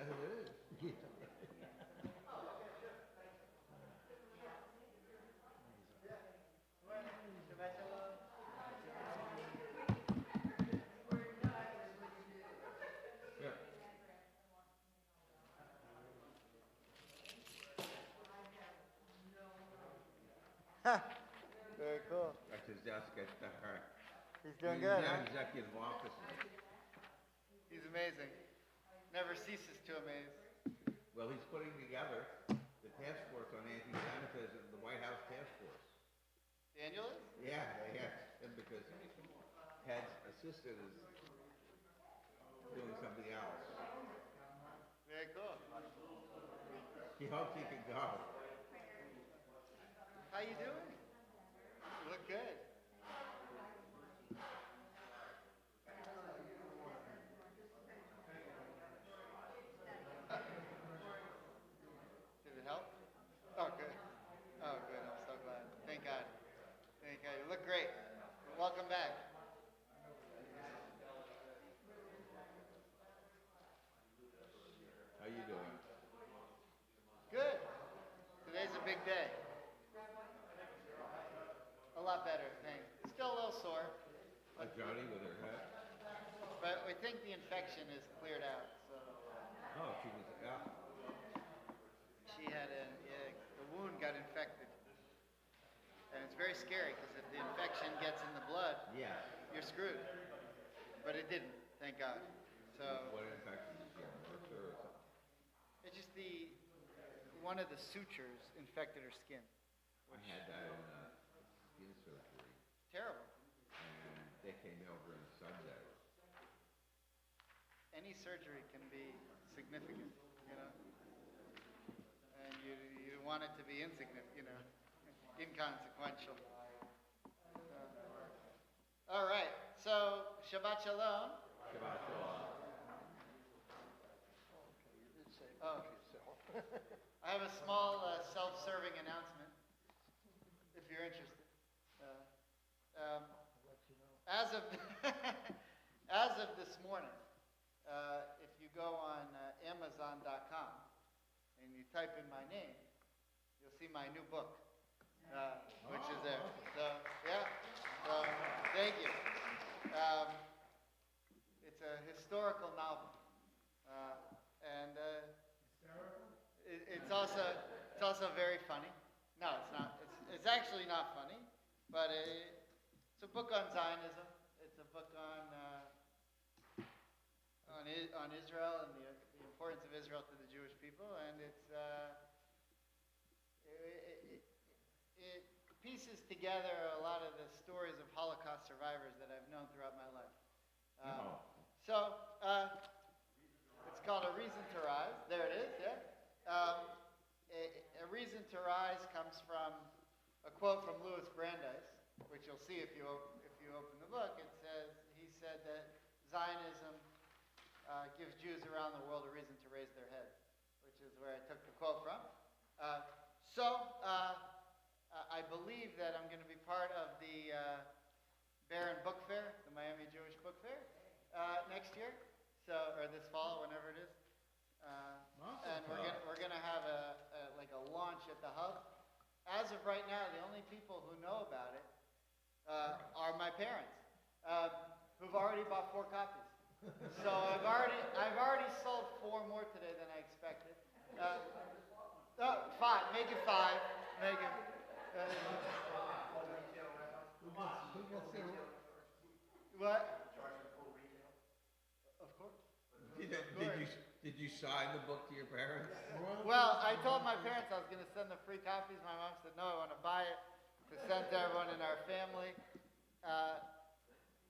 it is. Yeah. Very cool. That's his desk at the He's doing good, now huh? executive office. He's amazing. Never ceases to amaze. Well, he's putting together the task force on anti-Semitism, the White House task force. Daniel is? Yeah, and because Ted's assistant is doing something else. Very cool. He hopes he can go. How you doing? You look good. Did it help? Oh, good. Oh, good. I'm so glad. Thank God. Thank God. You look great. Welcome back. How you doing? Good. Today's a big day. A lot better, thanks. Still a little sore, Jody with her head? but we think the infection is cleared out. So Oh, she was out. she had the wound got infected, and it's very scary because if the infection gets in the blood, Yeah. you're screwed. But it didn't, thank God. So What infection did she have? MRSA or something? it's just one of the sutures infected her skin. I had that in skin surgery, Terrible. and they came over on Sunday. Any surgery can be significant, you know, and you want it to be insignificant, inconsequential. All right, so Shabbat Shalom. Shabbat shalom. Oh, I have a small self-serving announcement, if you're interested. As of as of this morning, if you go on Amazon.com and you type in my name, you'll see my new book, which is there. So yeah, so thank you. It's a historical novel, and it's also very funny. No, it's not. It's actually not funny, but it's a book on Zionism. It's a book on Israel and the importance of Israel to the Jewish people, and it pieces together a lot of the stories of Holocaust survivors that I've known throughout my life. So it's called A Reason to Rise. There it is. Yeah. A Reason to Rise comes from a quote from Louis Brandeis, which you'll see if you open the book. He said that Zionism gives Jews around the world a reason to raise their heads, which is where I took the quote from. I believe that I'm going to be part of the Barron Book Fair, the Miami Jewish Book Fair, next year, or this fall, whenever it is. And we're gonna have a launch at the hub. As of right now, the only people who know about it are my parents, who've already bought 4 copies. So I've already sold 4 more today than I expected. 5. Make it 5. Make it. What? Of course. Did you sign the book to your parents? Well, I told my parents I was going to send them free copies. My mom said, no, I want to buy it to send to everyone in our family.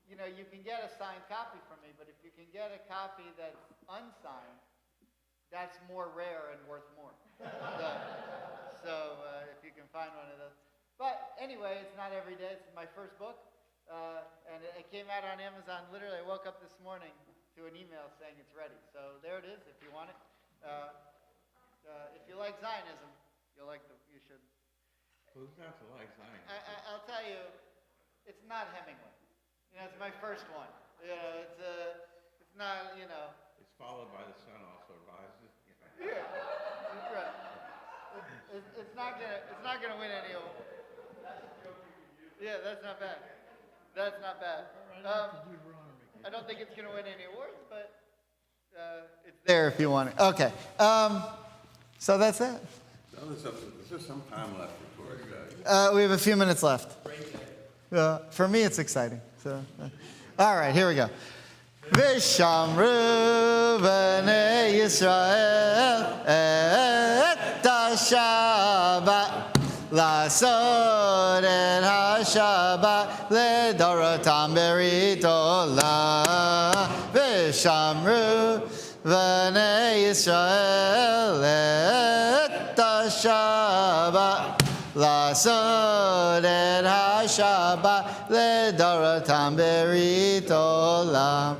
You can get a signed copy from me, but if you can get a copy that's unsigned, that's more rare and worth more. So if you can find one of those. But anyway, it's not every day. It's my first book. And it came out on Amazon. Literally, I woke up this morning to an email saying it's ready. So there it is, if you want it. If you like Zionism, you should. Who's not to like Zionism? I'll tell you, it's not Hemingway. It's my first one. It's not. It's followed by The Sun Also Rises. Yeah, that's right. It's not gonna win any awards. Yeah, that's not bad. That's not bad. I don't think it's gonna win any awards, but it's there if you want it. Okay. So that's it. Is there some time left for Torah Study? We have a few minutes left. For me, it's exciting. So, all right, here we go. Vishamru b'nei Yisrael et ha-Shabbat Lasod et ha-Shabbat ledorotam berit olam Vishamru b'nei Yisrael et ha-Shabbat Lasod et ha-Shabbat ledorotam berit olam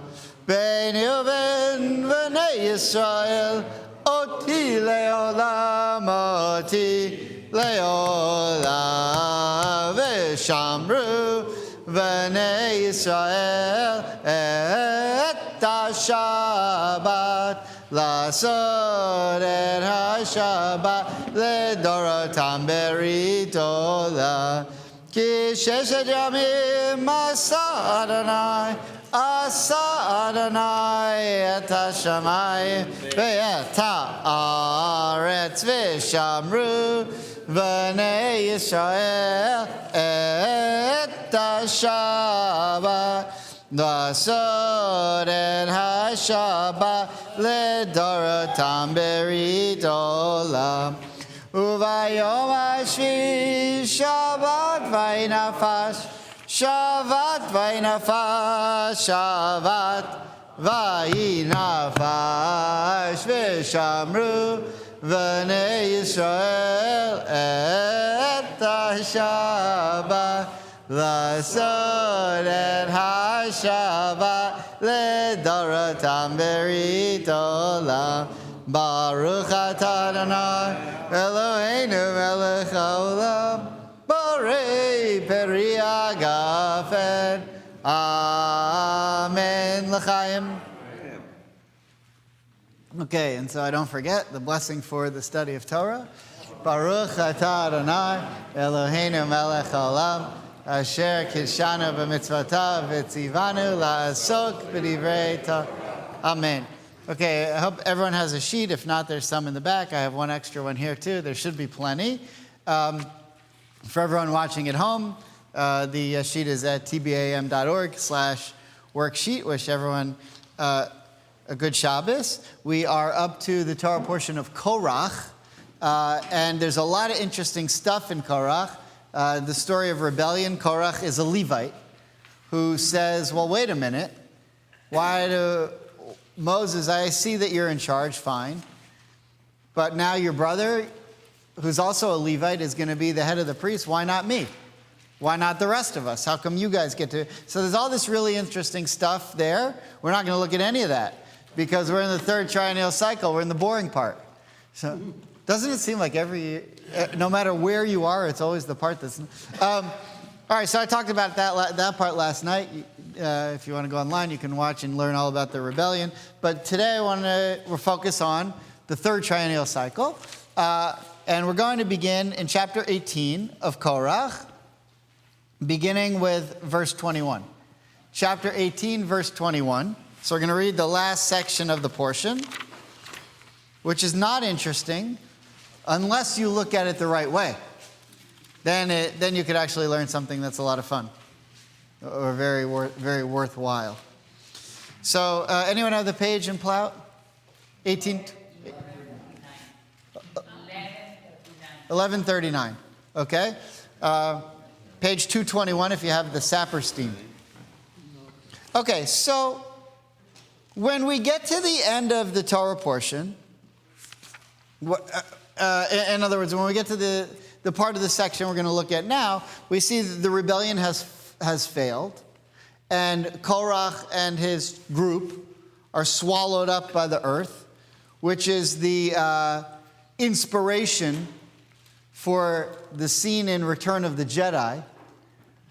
Beini uben b'nei Yisrael oti leolam oti leolam V'shamru b'nei Yisrael et ha-Shabbat Lasod et ha-Shabbat ledorotam berit olam Ki sheshet yamim asa Adonai et ha-shamayim ve'et ha'aretz v'shamru b'nei Yisrael et ha-Shabbat Lasod et ha-Shabbat ledorotam berit olam Uvayom hashvi Shabbat vaynafash Shabbat vaynafash Shabbat vaynafash V'shamru b'nei Yisrael et ha-Shabbat Lasod et ha-Shabbat ledorotam berit olam Baruch atah Adonai Eloheinu melech haolam Borei peri hagafen Amen l'chaim. Okay, and so I don't forget the blessing for the study of Torah. Baruch atah Adonai Eloheinu melech haolam Asher kidshanu b'mitzvotav v'tzivanu la'asok b'divrei Torah. Amen. Okay, I hope everyone has a sheet. If not, there's some in the back. I have one extra one here too. There should be plenty. For everyone watching at home, the sheet is at tbam.org/worksheet. Wish everyone a good Shabbos. We are up to the Torah portion of Korach, and there's a lot of interesting stuff in Korach. The story of rebellion. Korach is a Levite who says, well, wait a minute. Why do Moses, I see that you're in charge, fine. But now your brother, who's also a Levite, is going to be the head of the priests. Why not me? Why not the rest of us? How come you guys get to? So there's all this really interesting stuff there. We're not going to look at any of that because we're in the third triennial cycle. We're in the boring part. So doesn't it seem like no matter where you are, it's always the part that's... all right, so I talked about that part last night. If you want to go online, you can watch and learn all about the rebellion. But today we're focused on the third triennial cycle. And we're going to begin in chapter 18 of Korach, beginning with verse 21. Chapter 18, verse 21. So we're going to read the last section of the portion, which is not interesting unless you look at it the right way. Then you could actually learn something that's a lot of fun or very worthwhile. So anyone have the page in Plout? 18... 1139, okay? Page 221 if you have the Saperstein. Okay, so when we get to the end of the Torah portion, in other words, when we get to the part of the section we're going to look at now, we see that the rebellion has failed, and Korach and his group are swallowed up by the earth, which is the inspiration for the scene in Return of the Jedi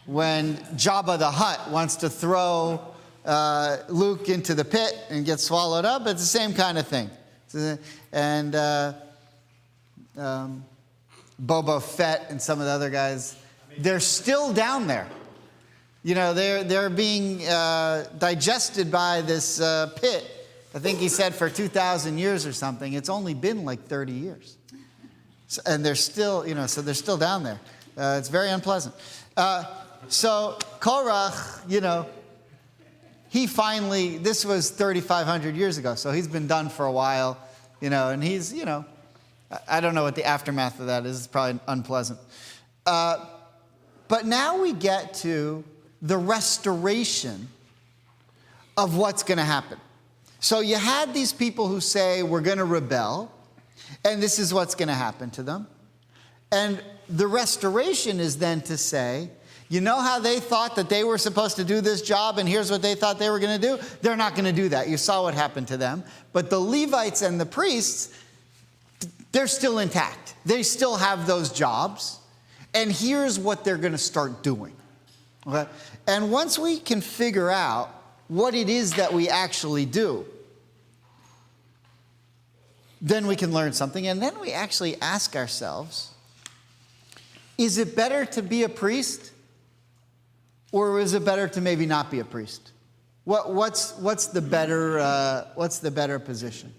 when Jabba the Hutt wants to throw Luke into the pit and get swallowed up. It's the same kind of thing. And Boba Fett and some of the other guys, they're still down there. You know, they're being digested by this pit. I think he said for 2,000 years or something. It's only been like 30 years. So, and they're still, so they're still down there. It's very unpleasant. So Korach, he finally, this was 3,500 years ago, so he's been done for a while, and he's, I don't know what the aftermath of that is. It's probably unpleasant. But now we get to the restoration of what's going to happen. So you had these people who say, we're going to rebel, and this is what's going to happen to them. And the restoration is then to say, you know how they thought that they were supposed to do this job, and here's what they thought they were going to do? They're not going to do that. You saw what happened to them. But the Levites and the priests, they're still intact. They still have those jobs. And here's what they're going to start doing. Okay? And once we can figure out what it is that we actually do, then we can learn something. And then we actually ask ourselves, is it better to be a priest? Or is it better to maybe not be a priest? What's the better position?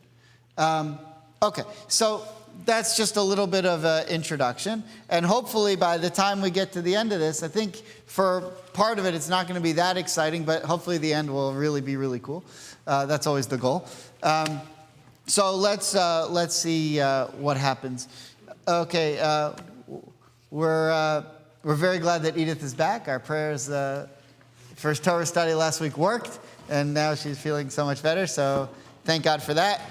Okay, so that's just a little bit of an introduction. And hopefully by the time we get to the end of this, I think for part of it, it's not going to be that exciting, but hopefully the end will really be really cool. That's always the goal. So let's see what happens. Okay, we're very glad that Edith is back. Our prayers for Torah study last week worked, and now she's feeling so much better. So thank God for that.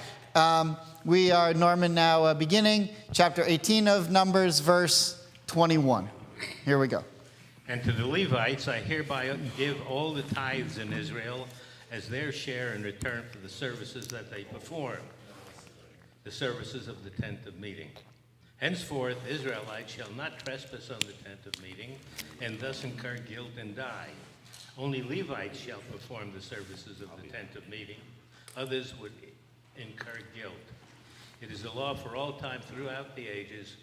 We are, Norman, now beginning chapter 18 of Numbers, verse 21. Here we go. And to the Levites I hereby give all the tithes in Israel as their share in return for the services that they perform, the services of the tent of meeting. Henceforth, Israelites shall not trespass on the tent of meeting, and thus incur guilt and die. Only Levites shall perform the services of the tent of meeting. Others would incur guilt. It is a law for all time throughout the ages,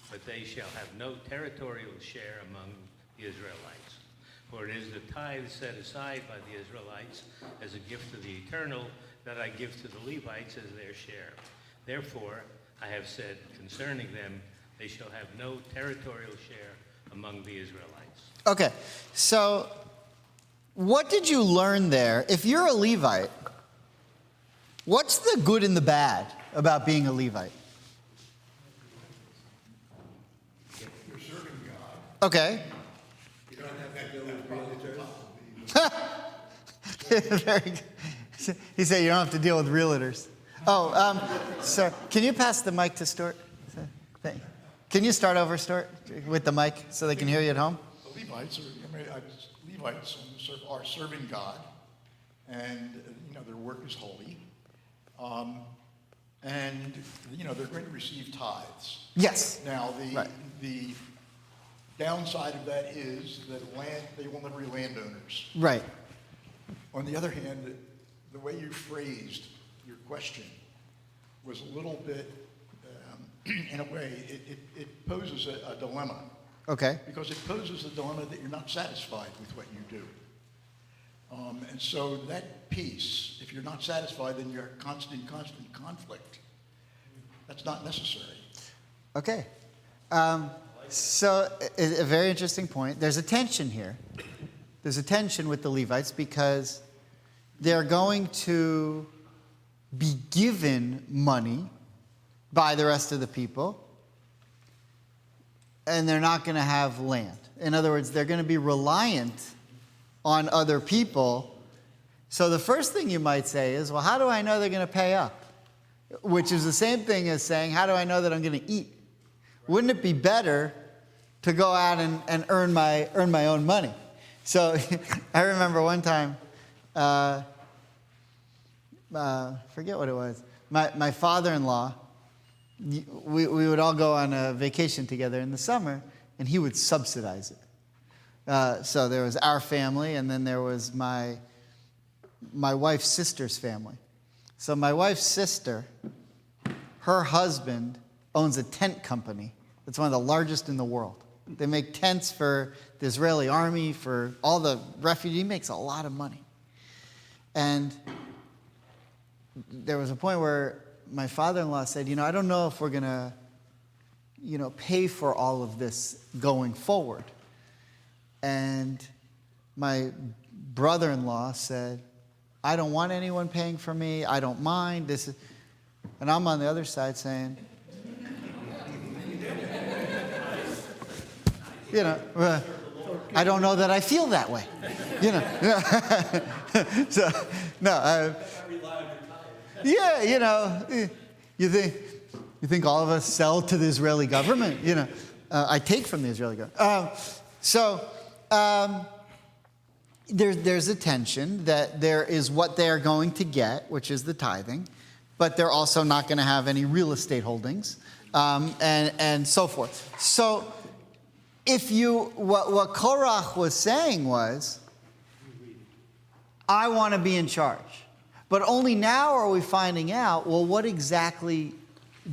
but they shall have no territorial share among the Israelites. For it is the tithe set aside by the Israelites as a gift to the Eternal that I give to the Levites as their share. Therefore, I have said concerning them, they shall have no territorial share among the Israelites. Okay, so what did you learn there? If you're a Levite, what's the good and the bad about being a Levite? You're serving God. Okay. You don't have to deal with realtors. Very good. He said you don't have to deal with realtors. Oh, sir, can you pass the mic to Stuart? Can you start over, Stuart, with the mic so they can hear you at home? The Levites are serving God, and their work is holy, and they're going to receive tithes. Yes. Now Right. the downside of that is that they will never be landowners. Right. On the other hand, the way you phrased your question was a little bit, in a way, it poses a dilemma. Okay. Because it poses a dilemma that you're not satisfied with what you do. And so that piece, if you're not satisfied, then you're in constant conflict. That's not necessary. Okay. So a very interesting point. There's a tension here. There's a tension with the Levites because they're going to be given money by the rest of the people, and they're not going to have land. In other words, they're going to be reliant on other people. So the first thing you might say is, well, how do I know they're going to pay up? Which is the same thing as saying, how do I know that I'm going to eat? Wouldn't it be better to go out and earn my own money? So I remember one time, forget what it was. My father-in-law, we would all go on a vacation together in the summer, and he would subsidize it. So there was our family, and then there was my wife's sister's family. So my wife's sister her husband owns a tent company that's one of the largest in the world. They make tents for the Israeli army, for all the refugees. He makes a lot of money. And there was a point where my father-in-law said, I don't know if we're going to, pay for all of this going forward. And my brother-in-law said, I don't want anyone paying for me. I don't mind. And I'm on the other side saying, I don't know that I feel that way. So, no. You think all of us sell to the Israeli government? I take from the Israeli government. There's a tension that there is what they are going to get, which is the tithing, but they're also not going to have any real estate holdings, and so forth. So, what Korach was saying was, I want to be in charge. But only now are we finding out, well, what exactly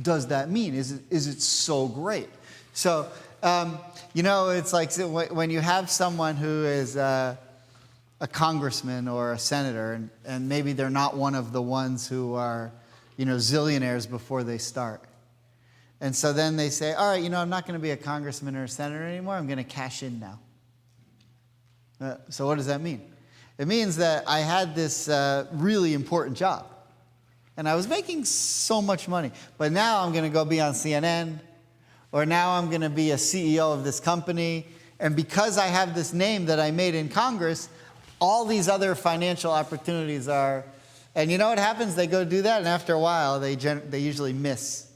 does that mean? Is it so great? So, it's like when you have someone who is a congressman or a senator, and maybe they're not one of the ones who are, zillionaires before they start. And so then they say, all right, I'm not going to be a congressman or a senator anymore. I'm going to cash in now. So what does that mean? It means that I had this really important job. And I was making so much money. But now I'm going to go be on CNN. Or now I'm going to be a CEO of this company. And because I have this name that I made in Congress, all these other financial opportunities are... And you know what happens? They go do that, and after a while, they usually miss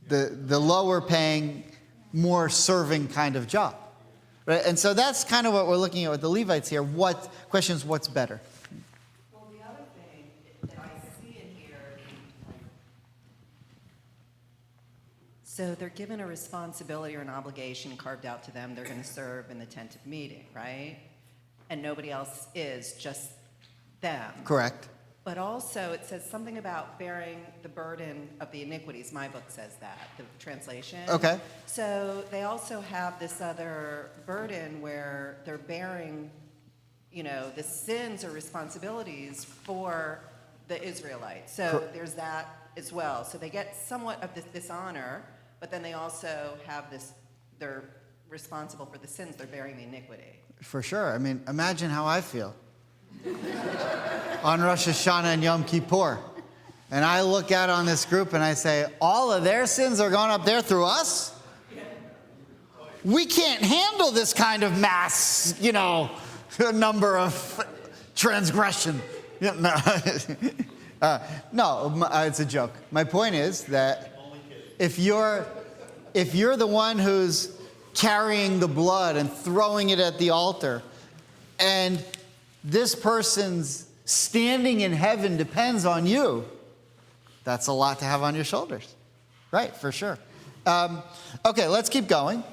the lower paying, more serving kind of job. Right? And so that's kind of what we're looking at with the Levites here. Questions, what's better? Well, the other thing that I see in here, so they're given a responsibility or an obligation carved out to them. They're going to serve in the tent of meeting, right? And nobody else is, just them. Correct. But also it says something about bearing the burden of the iniquities. My book says that, the translation. Okay. So they also have this other burden where they're bearing, the sins or responsibilities for the Israelites. So there's that as well. So they get somewhat of this honor, but then they also have they're responsible for the sins. They're bearing the iniquity. For sure. I mean, imagine how I feel on Rosh Hashanah and Yom Kippur. And I look out on this group and I say, all of their sins are going up there through us? We can't handle this kind of mass, number of transgression. No, it's a joke. My point is that if you're the one who's carrying the blood and throwing it at the altar, and this person's standing in heaven depends on you, that's a lot to have on your shoulders. Right, for sure. Okay, let's keep going.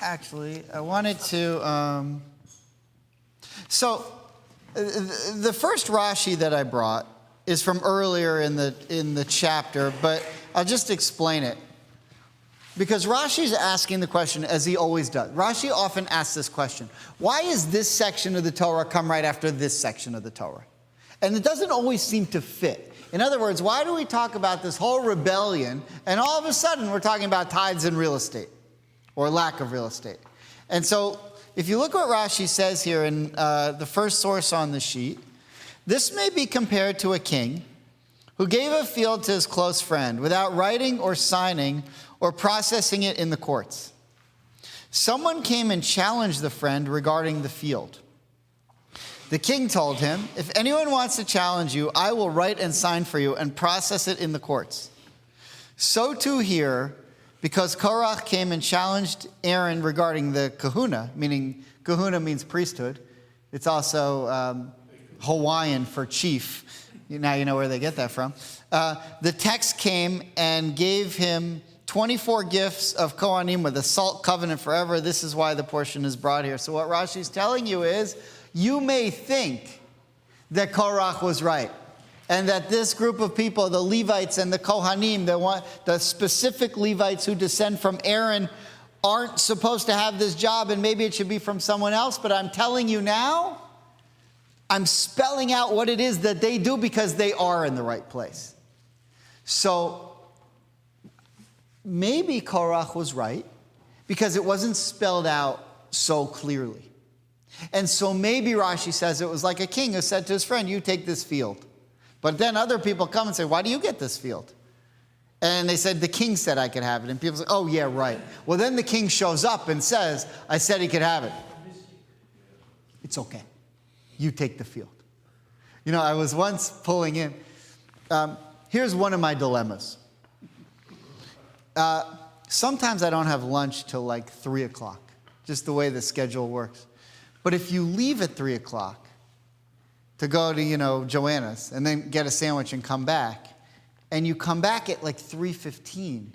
Actually, I wanted to... So, the first Rashi that I brought is from earlier in the chapter, but I'll just explain it. Because Rashi's asking the question, as he always does. Rashi often asks this question. Why is this section of the Torah come right after this section of the Torah? And it doesn't always seem to fit. In other words, why do we talk about this whole rebellion, and all of a sudden we're talking about tithes and real estate, or lack of real estate? And so, if you look what Rashi says here in the first source on the sheet, this may be compared to a king who gave a field to his close friend without writing or signing or processing it in the courts. Someone came and challenged the friend regarding the field. The king told him, if anyone wants to challenge you, I will write and sign for you and process it in the courts. So too here, because Korach came and challenged Aaron regarding the kahuna, meaning kahuna means priesthood. It's also Hawaiian for chief. Now you know where they get that from. The text came and gave him 24 gifts of Kohanim with a salt covenant forever. This is why the portion is brought here. So what Rashi's telling you is, you may think that Korach was right. And that this group of people, the Levites and the Kohanim, the specific Levites who descend from Aaron, aren't supposed to have this job, and maybe it should be from someone else. But I'm telling you now, I'm spelling out what it is that they do because they are in the right place. So maybe Korach was right because it wasn't spelled out so clearly. And so maybe Rashi says it was like a king who said to his friend, you take this field. But then other people come and say, why do you get this field? And they said, the king said I could have it. And people say, oh, yeah, right. Well, then the king shows up and says, I said he could have it. It's okay. You take the field. You know, I was once pulling in. Here's one of my dilemmas. Sometimes I don't have lunch till like 3 o'clock, just the way the schedule works. But if you leave at 3 o'clock to go to, Joanna's and then get a sandwich and come back, and you come back at like 3:15,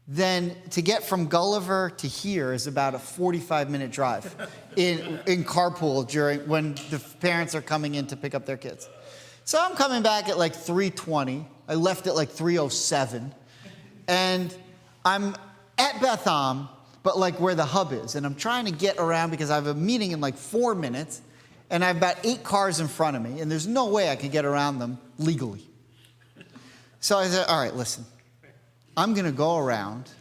then to get from Gulliver to here is about a 45-minute drive in carpool when the parents are coming in to pick up their kids. So I'm coming back at like 3:20. I left at like 3:07. And I'm at Beth Am, but like where the hub is. And I'm trying to get around because I have a meeting in like 4 minutes. And I have about 8 cars in front of me. And there's no way I can get around them legally. So I said, all right, listen. I'm going to go around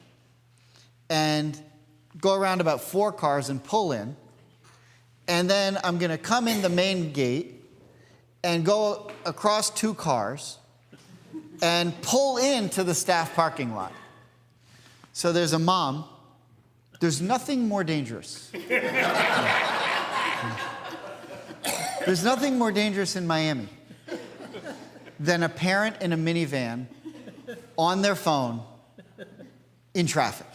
about 4 cars and pull in. And then I'm going to come in the main gate and go across 2 cars and pull into the staff parking lot. So there's a mom. There's nothing more dangerous. There's nothing more dangerous in Miami than a parent in a minivan on their phone in traffic.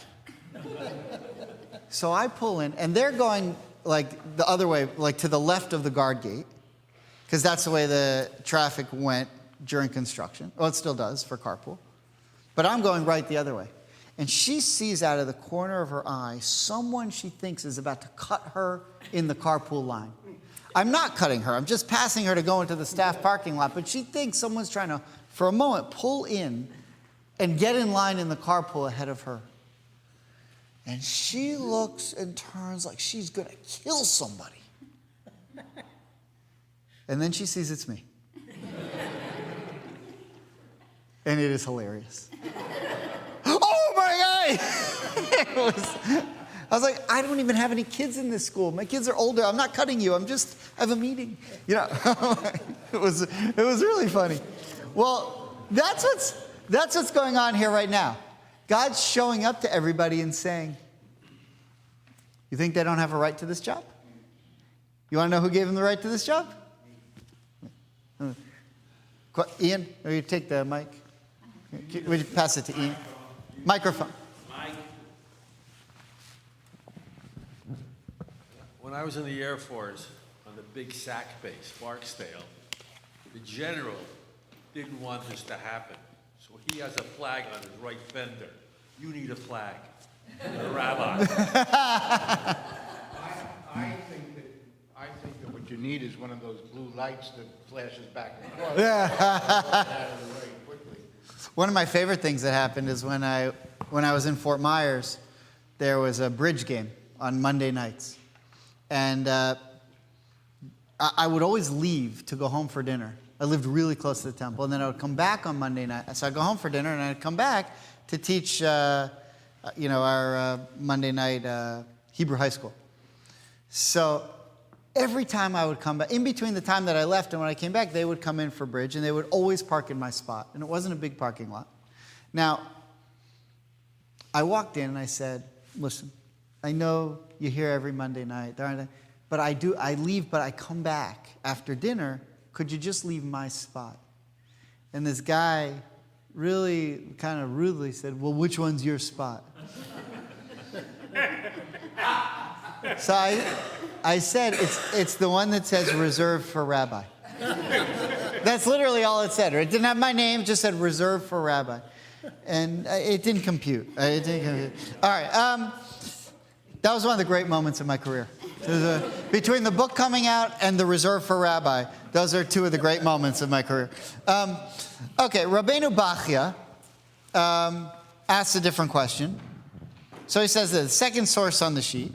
So I pull in, and they're going like the other way, like to the left of the guard gate, because that's the way the traffic went during construction. Well, it still does for carpool. But I'm going right the other way. And she sees out of the corner of her eye someone she thinks is about to cut her in the carpool line. I'm not cutting her. I'm just passing her to go into the staff parking lot. But she thinks someone's trying to, for a moment, pull in and get in line in the carpool ahead of her. And she looks and turns like she's going to kill somebody. And then she sees it's me. And it is hilarious. Oh my God! I was like, I don't even have any kids in this school. My kids are older. I'm not cutting you. I have a meeting. It was really funny. Well, that's what's going on here right now. God's showing up to everybody and saying, you think they don't have a right to this job? You want to know who gave them the right to this job? Ian, will you take the mic? Would you pass it to Ian? Microphone. When I was in the Air Force on the big SAC base, Barksdale, the general didn't want this to happen. So he has a flag on his right fender. You need a flag. You're a rabbi. I think that what you need is one of those blue lights that flashes back and forth. One of my favorite things that happened is when I was in Fort Myers, there was a bridge game on Monday nights. And I would always leave to go home for dinner. I lived really close to the temple. And then I would come back on Monday night. So I'd go home for dinner, and I'd come back to teach, our Monday night Hebrew high school. So every time I would come back, in between the time that I left and when I came back, they would come in for bridge, and they would always park in my spot. And it wasn't a big parking lot. Now, I walked in and I said, listen, I know you're here every Monday night, but I leave, but I come back after dinner. Could you just leave my spot? And this guy really kind of rudely said, well, which one's your spot? So I said, it's the one that says reserved for rabbi. That's literally all it said. It didn't have my name, it just said reserved for rabbi. And it didn't compute. All right. That was one of the great moments of my career. Between the book coming out and the reserve for rabbi, Those are two of the great moments of my career. Okay, Rabbeinu Bachya asks a different question. So he says this, second source on the sheet.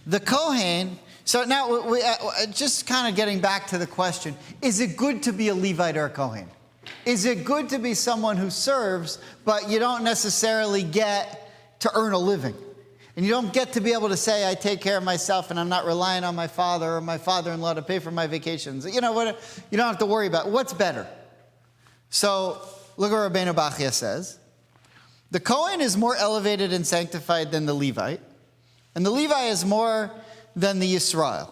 The Kohen, so now we just kind of getting back to the question, is it good to be a Levite or a Kohen? Is it good to be someone who serves, but you don't necessarily get to earn a living? And you don't get to be able to say, I take care of myself and I'm not relying on my father or my father-in-law to pay for my vacations. You know what? You don't have to worry about what's better. So look what Rabbeinu Bachya says. The Kohen is more elevated and sanctified than the Levite, and the Levite is more than the Yisrael.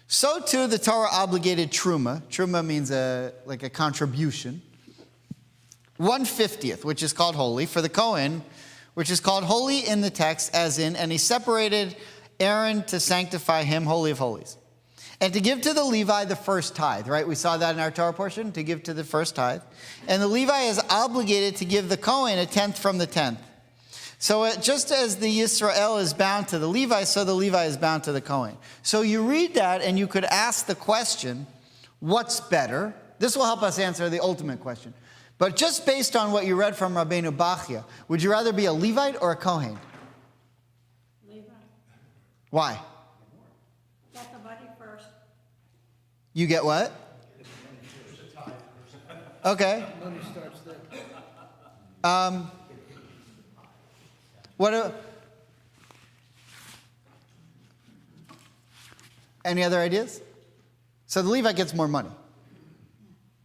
So too the Torah obligated Truma. Truma means like a contribution. 1/50th, which is called holy, for the Kohen, which is called holy in the text, as in, and he separated Aaron to sanctify him, holy of holies. And to give to the Levi the first tithe, right? We saw that in our Torah portion, to give to the first tithe. And the Levi is obligated to give the Kohen 1/10 from the 10th. So just as the Yisrael is bound to the Levi, so the Levi is bound to the Kohen. So you read that and you could ask the question, what's better? This will help us answer the ultimate question. But just based on what you read from Rabbeinu Bachya, would you rather be a Levite or a Kohen? Levite. Why? Get the money first. You get what? Okay. Money starts there. Any other ideas? So the Levite gets more money.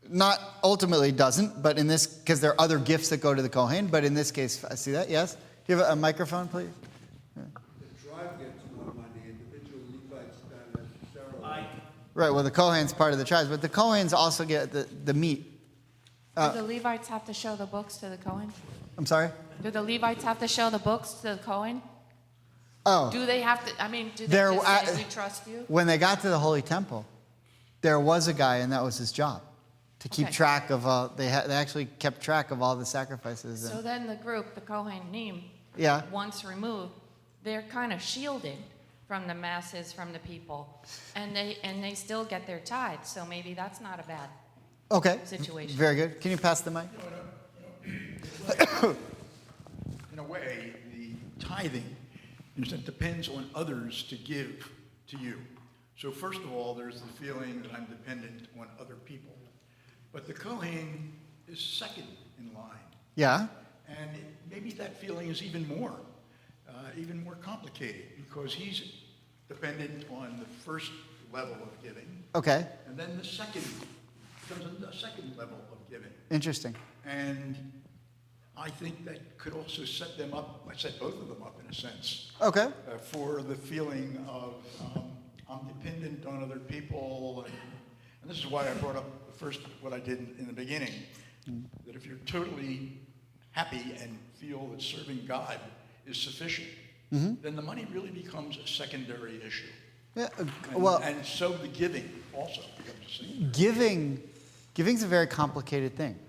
Not ultimately doesn't, but in this, because there are other gifts that go to the Kohen, but in this case, I see that, yes? Do you have a microphone, please? The tribe gets more money, individual Levites don't necessarily. Right, well, the Kohen's part of the tribes, but the Kohens also get the meat. Do the Levites have to show the books to the Cohen? I'm sorry? Do the Levites have to show the books to the Cohen? Oh. Do they have to, I mean, do they There- just say, we trust you? When they got to the Holy Temple, there was a guy, and that was his job, to keep Okay. track of all, they actually kept track of all the sacrifices. So then the group, the Kohanim, Yeah. once removed, they're kind of shielded from the masses, from the people, and they still get their tithes, so maybe that's not a bad Okay. situation. Very good. Can you pass the mic? In a way, the tithing it depends on others to give to you. So first of all, there's the feeling that I'm dependent on other people. But the Kohen is second in line. Yeah. And maybe that feeling is even more complicated because he's dependent on the first level of giving. Okay. And then the second comes into a second level of giving. Interesting. And I think that could also set them up, I set both of them up in a sense, Okay. for the feeling of I'm dependent on other people. And this is why I brought up first what I did in the beginning, that if you're totally happy and feel that serving God is sufficient, then the money really becomes a secondary issue. Yeah. And, and so the giving also becomes a secondary. Giving's a very complicated thing.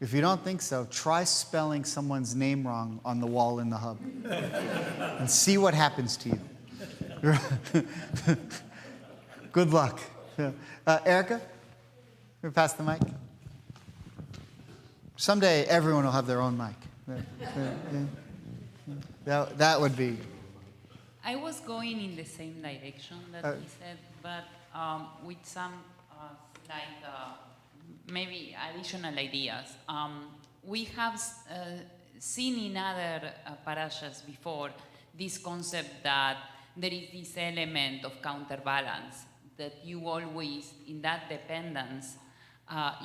If you don't think so, try spelling someone's name wrong on the wall in the hub and see what happens to you. Good luck. Yeah. Erica, you pass the mic. Someday everyone will have their own mic. That would be. I was going in the same direction that he said, but with some maybe additional ideas. We have seen in other parashas before this concept that there is this element of counterbalance, that you always, in that dependence,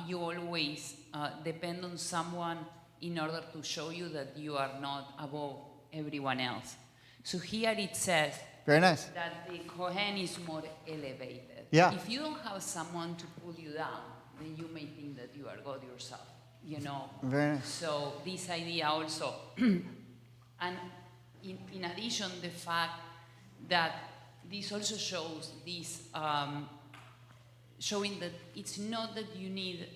you always depend on someone in order to show you that you are not above everyone else. So here it says Very nice. that the Kohen is more elevated. Yeah. If you don't have someone to pull you down, then you may think that you are God yourself, you know. Very nice. So this idea also, and in addition, the fact that this also shows this, showing that it's not that you need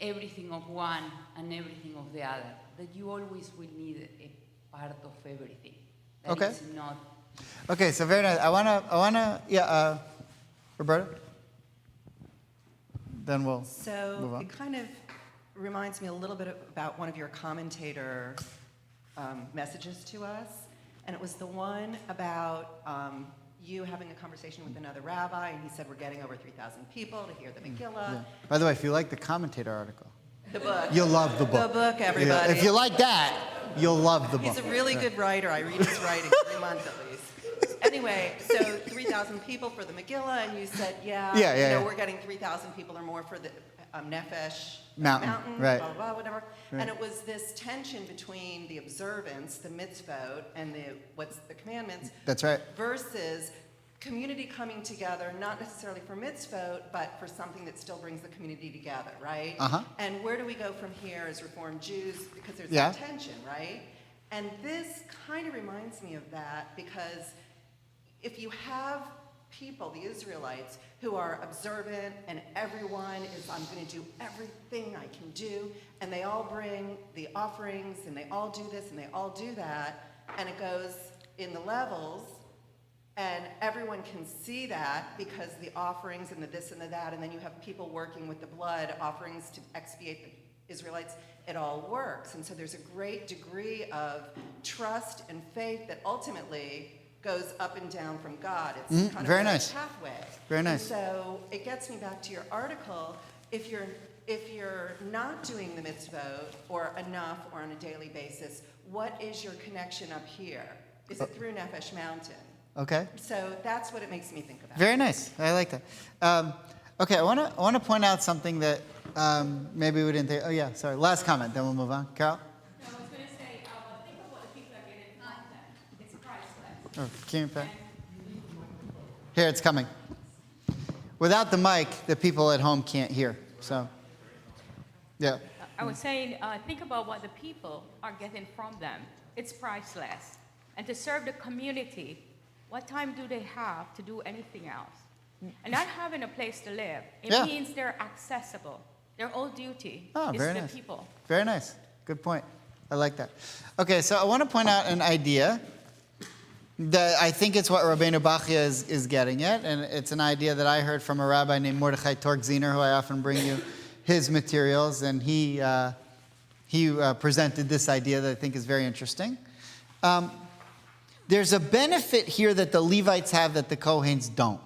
everything of one and everything of the other, that you always will need a part of everything. That Okay. is not. Okay, so very nice. I wanna, yeah, Roberta? then we'll move So on. it kind of reminds me a little bit about one of your commentator messages to us. And it was the one about you having a conversation with another rabbi, and he said, we're getting over 3,000 people to hear the Megillah. Yeah. By the way, if you like the commentator article, The book. you'll love the book. The book, everybody. Yeah, if you like that, you'll love the book. He's a really good writer. I read his writing every month at least. Anyway, so 3,000 people for the Megillah, and you said, Yeah. we're getting 3,000 people or more for the Nefesh Mountain, right. blah, blah, blah, whatever. Right. And it was this tension between the observance, the mitzvot, and the commandments. That's right. Versus community coming together, not necessarily for mitzvot, but for something that still brings the community together, right? Uh-huh. And where do we go from here as Reformed Jews? Because there's Yeah. that tension, right? And this kind of reminds me of that, because if you have people, the Israelites, who are observant and everyone is, I'm going to do everything I can do, and they all bring the offerings and they all do this and they all do that, and it goes in the levels, and everyone can see that because the offerings and the this and the that, and then you have people working with the blood offerings to expiate the Israelites, it all works. And so there's a great degree of trust and faith that ultimately goes up and down from God. It's kind very of a nice. pathway. Very nice. And so it gets me back to your article. If you're not doing the mitzvot or enough or on a daily basis, what is your connection up here? Is it through Nefesh Mountain? Okay. So that's what it makes me think about. Very nice. I like that. Okay, I want to point out something that maybe we didn't think. Oh yeah, sorry. Last comment, then we'll move on. Carol? I was going to say, think of what the people are getting from them. It's priceless. Oh, can you pass? Here, it's coming. Without the mic, the people at home can't hear. So, yeah. I was saying, think about what the people are getting from them. It's priceless. And to serve the community, what time do they have to do anything else? And not having a place to live, it Yeah. means they're accessible. Their whole duty Oh, is very to the nice. people. Very nice. Good point. I like that. Okay, so I want to point out an idea that I think it's what Rabbeinu Bachya is getting at, and it's an idea that I heard from a rabbi named Mordechai Torgziner, who I often bring you his materials, and he presented this idea that I think is very interesting. There's a benefit here that the Levites have that the Kohens don't.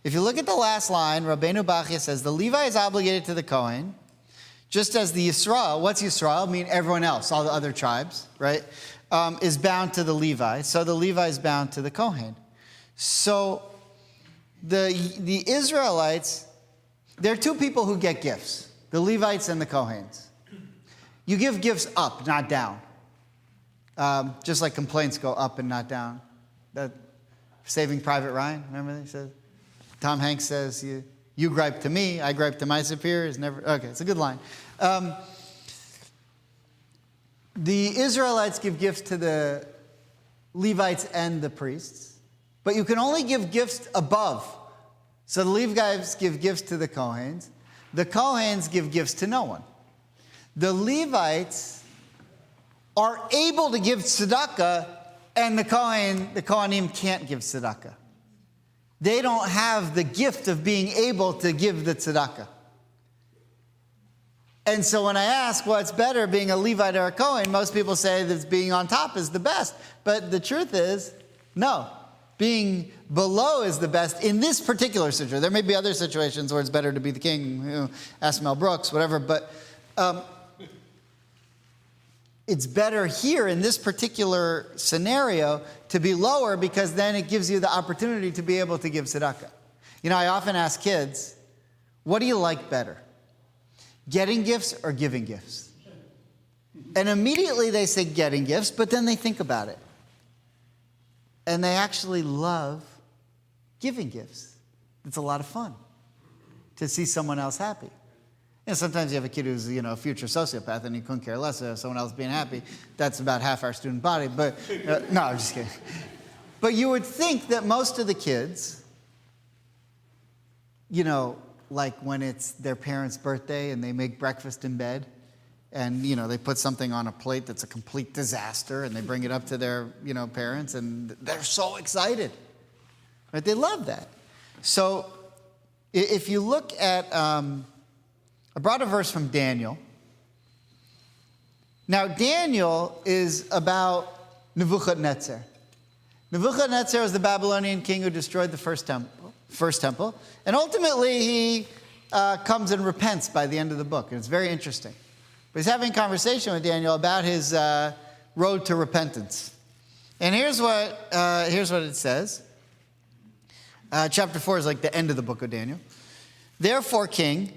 If you look at the last line, Rabbeinu Bachya says, the Levi is obligated to the Kohen, just as the Yisrael, what's Yisrael? I mean everyone else, all the other tribes, right, is bound to the Levi. So the Levi is bound to the Kohen. So the Israelites, there are two people who get gifts, the Levites and the Kohens. You give gifts up, not down. Just like complaints go up and not down. That Saving Private Ryan, remember they said? Tom Hanks says, you gripe to me, I gripe to my superiors. Never. Okay, it's a good line. The Israelites give gifts to the Levites and the priests, but you can only give gifts above. So the Levites give gifts to the Kohens. The Kohens give gifts to no one. The Levites are able to give tzedakah, and the Kohanim can't give tzedakah. They don't have the gift of being able to give the tzedakah. And so when I ask what's better, being a Levite or a Kohen, most people say that being on top is the best. But the truth is, no. Being below is the best in this particular situation. There may be other situations where it's better to be the king. Ask Mel Brooks, whatever. But it's better here in this particular scenario to be lower, because then it gives you the opportunity to be able to give tzedakah. You know, I often ask kids, what do you like better? Getting gifts or giving gifts? And immediately they say getting gifts, but then they think about it. And they actually love giving gifts. It's a lot of fun to see someone else happy. You know, sometimes you have a kid who's, a future sociopath and you couldn't care less of someone else being happy. That's about half our student body. But no, I'm just kidding. But you would think that most of the kids, like when it's their parents' birthday and they make breakfast in bed and, they put something on a plate that's a complete disaster and they bring it up to their, parents and they're so excited. Right? They love that. So If you look at, I brought a verse from Daniel. Now, Daniel is about Nebuchadnezzar. Nebuchadnezzar was the Babylonian king who destroyed the first temple. And ultimately, he comes and repents by the end of the book. And it's very interesting. But he's having a conversation with Daniel about his road to repentance. And here's what it says. Chapter 4 is like the end of the book of Daniel. Therefore, king,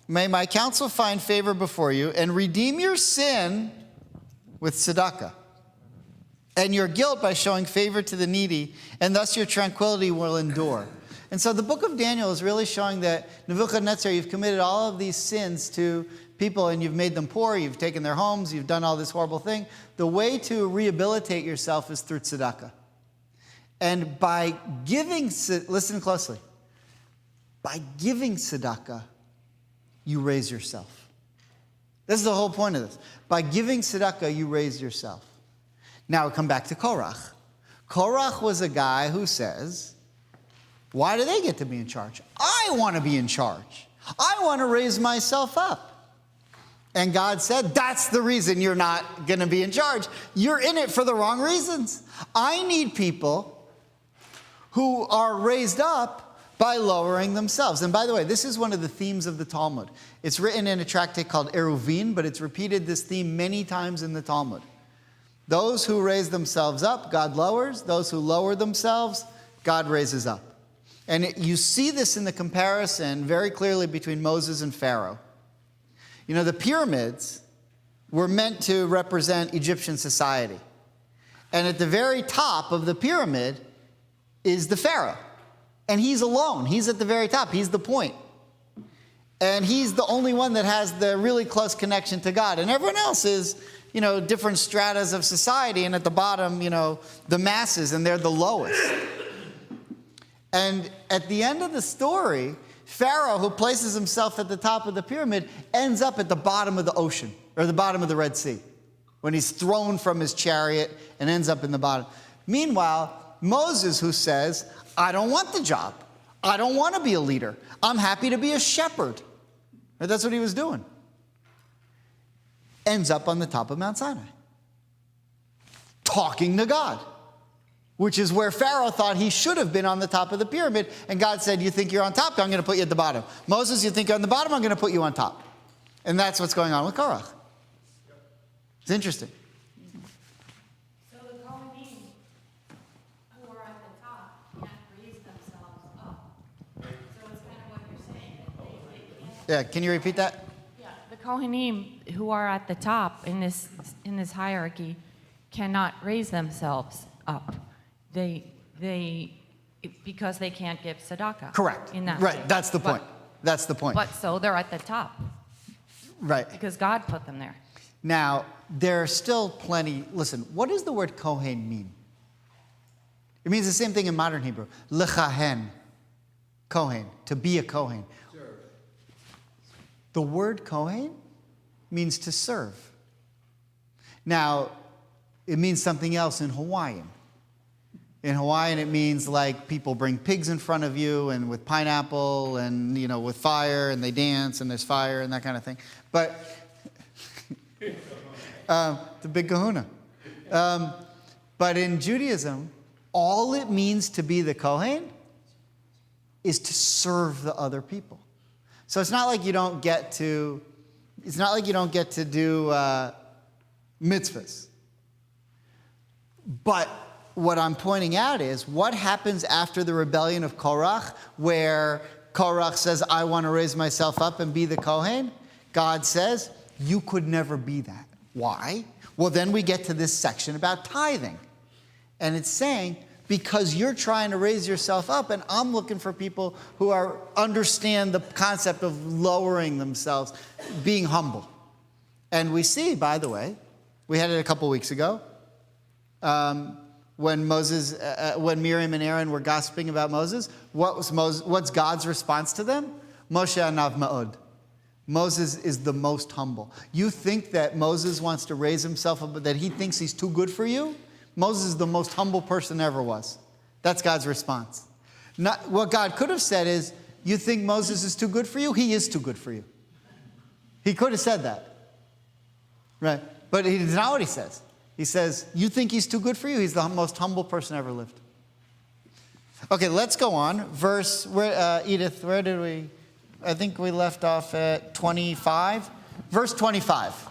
may my counsel find favor before you, and redeem your sin with tzedakah, and your guilt by showing favor to the needy, and thus your tranquility will endure. And so the book of Daniel is really showing that Nebuchadnezzar, you've committed all of these sins to people, and you've made them poor, you've taken their homes, you've done all this horrible thing. The way to rehabilitate yourself is through tzedakah. And by giving, listen closely, by giving tzedakah, you raise yourself. This is the whole point of this. By giving tzedakah, you raise yourself. Now we come back to Korach. Korach was a guy who says, why do they get to be in charge? I want to be in charge. I want to raise myself up. And God said, that's the reason you're not going to be in charge. You're in it for the wrong reasons. I need people who are raised up by lowering themselves. And by the way, this is one of the themes of the Talmud. It's written in a tractate called Eruvin, but it's repeated this theme many times in the Talmud. Those who raise themselves up, God lowers. Those who lower themselves, God raises up. And you see this in the comparison very clearly between Moses and Pharaoh. You know, the pyramids were meant to represent Egyptian society. And at the very top of the pyramid is the Pharaoh. And he's alone. He's at the very top. He's the point. And he's the only one that has the really close connection to God. And everyone else is, you know, different stratas of society. And at the bottom, you know, the masses, and they're the lowest. And at the end of the story, Pharaoh, who places himself at the top of the pyramid, ends up at the bottom of the ocean, or the bottom of the Red Sea, when he's thrown from his chariot and ends up in the bottom. Meanwhile, Moses, who says, I don't want the job. I don't want to be a leader. I'm happy to be a shepherd. And that's what he was doing. Ends up on the top of Mount Sinai, talking to God, which is where Pharaoh thought he should have been on the top of the pyramid. And God said, you think you're on top? I'm going to put you at the bottom. Moses, you think you're on the bottom? I'm going to put you on top. And that's what's going on with Korach. It's interesting. So the Kohanim who are at the top can't raise themselves up. So it's kind of what you're saying. Yeah, can you repeat that? Yeah, the Kohanim who are at the top in this hierarchy cannot raise themselves up. Because they can't give tzedakah. Correct. In that right, way. that's the point. That's the point. But so they're at the top. Right. Because God put them there. Now, there are still plenty. Listen, what does the word Kohen mean? It means the same thing in modern Hebrew. Lechahen. Kohen. To be a Kohen. Serve. The word Kohen means to serve. Now, it means something else in Hawaiian. In Hawaiian, it means like people bring pigs in front of you and with pineapple and, you know, with fire, and they dance and there's fire and that kind of thing. But the big kahuna. But in Judaism, all it means to be the Kohen is to serve the other people. So it's not like you don't get to do mitzvahs. But what I'm pointing out is what happens after the rebellion of Korach, where Korach says, I want to raise myself up and be the Kohen. God says, you could never be that. Why? Well, then we get to this section about tithing. And it's saying, because you're trying to raise yourself up, and I'm looking for people who understand the concept of lowering themselves, being humble. And we see, by the way, we had it a couple weeks ago, when Miriam and Aaron were gossiping about Moses, what's God's response to them? Moshe anav ma'od. Moses is the most humble. You think that Moses wants to raise himself up, that he thinks he's too good for you? Moses is the most humble person ever was. That's God's response. What God could have said is, you think Moses is too good for you? He is too good for you. He could have said that. Right? But it's not what he says. He says, you think he's too good for you? He's the most humble person ever lived. Okay, let's go on. Edith, where did we? I think we left off at 25. Verse 25.